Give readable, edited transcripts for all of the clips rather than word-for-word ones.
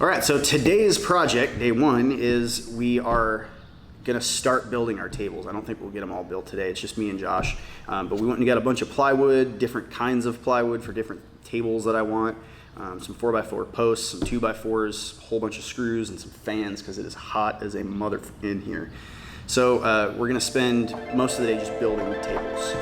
All right, so today's project, day one, is we are gonna start building our tables. I don't think we'll get them all built today. It's just me and Josh. But we went and got a bunch of plywood, different kinds of plywood for different tables that I want. Some 4x4 posts, some 2x4s, a whole bunch of screws, and some fans because it is hot as a mother in here. So we're gonna spend most of the day just building the tables.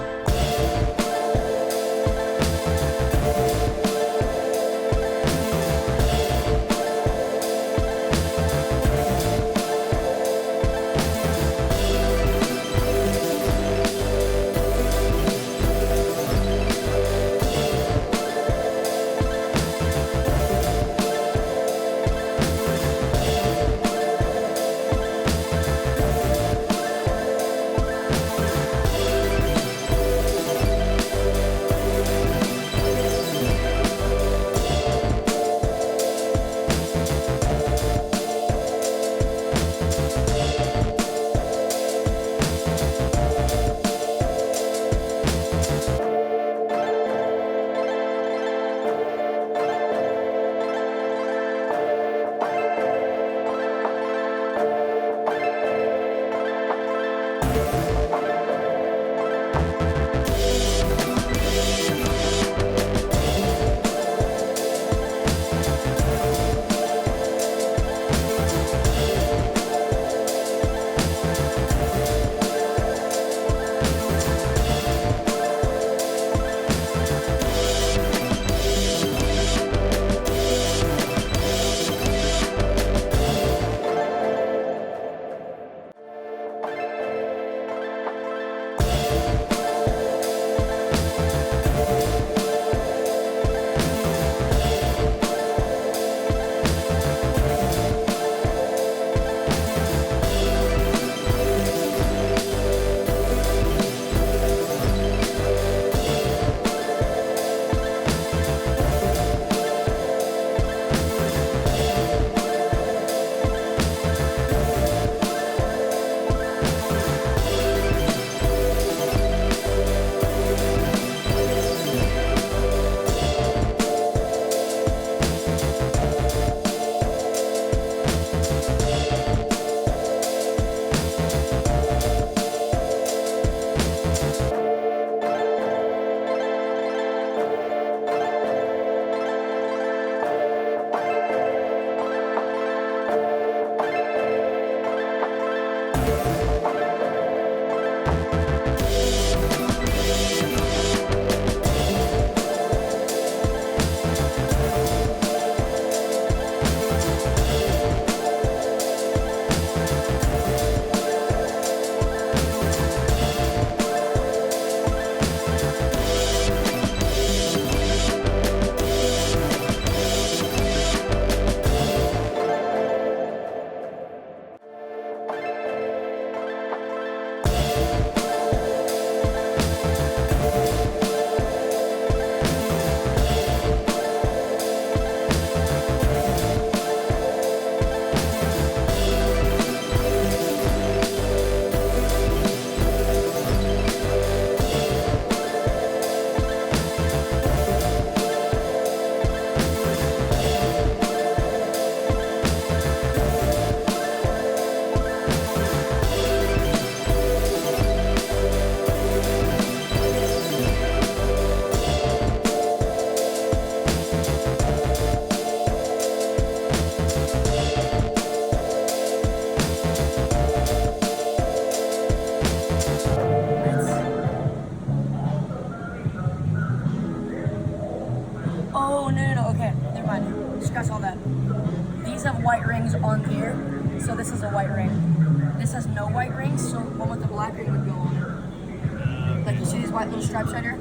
White rings on here, so this is a white ring. This has no white rings, so one with the black ring would go on it. Like you see these white little stripes right here?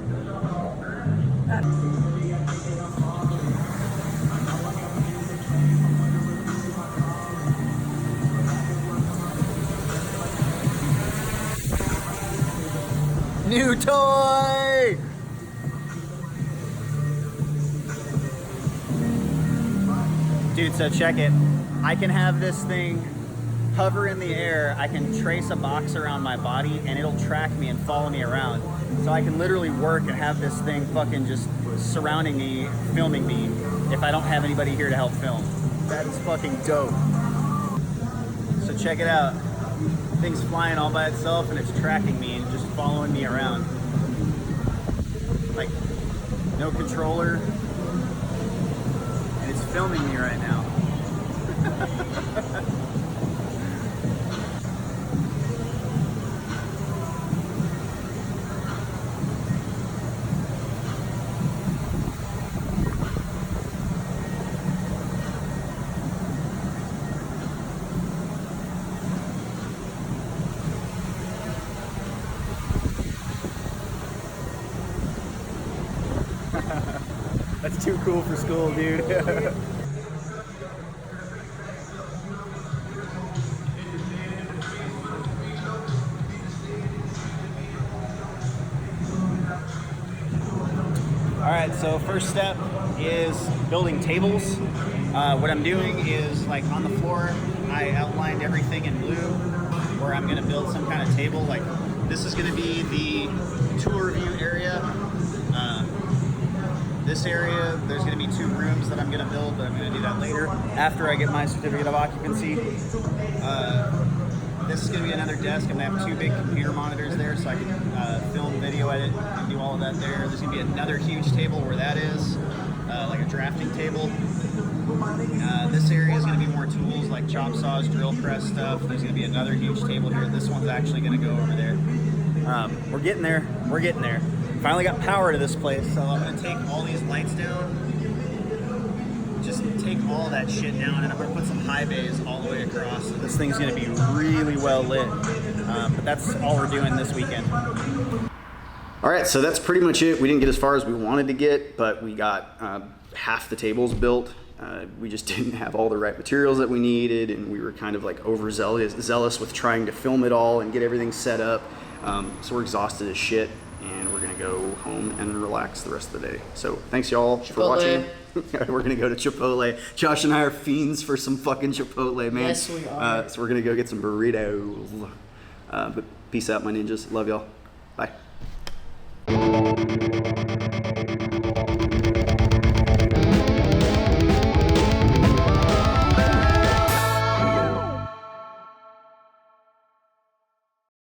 New toy! Dude, so check it. I can have this thing hover in the air. I can trace a box around my body and it'll track me and follow me around. So I can literally work and have this thing fucking just surrounding me, filming me, if I don't have anybody here to help film. That is fucking dope. So check it out. Thing's flying all by itself and it's tracking me and just following me around. Like, no controller. And it's filming me right now. That's too cool for school, dude. All right, so first step is building tables. What I'm doing is, like, on the floor, I outlined everything in blue where I'm gonna build some kind of table. Like, this is gonna be the tour view area. This area, there's gonna be 2 rooms that I'm gonna build, but I'm gonna do that later, after I get my certificate of occupancy. This is gonna be another desk. I'm gonna have 2 big computer monitors there so I can film, video edit, and do all of that there. There's gonna be another huge table where that is, like a drafting table. This area is gonna be more tools like chop saws, drill press stuff. There's gonna be another huge table here. This one's actually gonna go over there. We're getting there, we're getting there. Finally got power to this place, so I'm gonna take all these lights down, just take all that shit down, and I'm gonna put some high bays all the way across. So this thing's gonna be really well lit, but that's all we're doing this weekend. All right, so that's pretty much it. We didn't get as far as we wanted to get, but we got half the tables built. We just didn't have all the right materials that we needed, and we were kind of like overzealous with trying to film it all and get everything set up. So we're exhausted as shit, and we're gonna go home and relax the rest of the day. So thanks y'all for watching. We're gonna go to Chipotle. Josh and I are fiends for some fucking Chipotle, man. Yes, we are. So we're gonna go get some burritos. But peace out, my ninjas. Love y'all. Bye.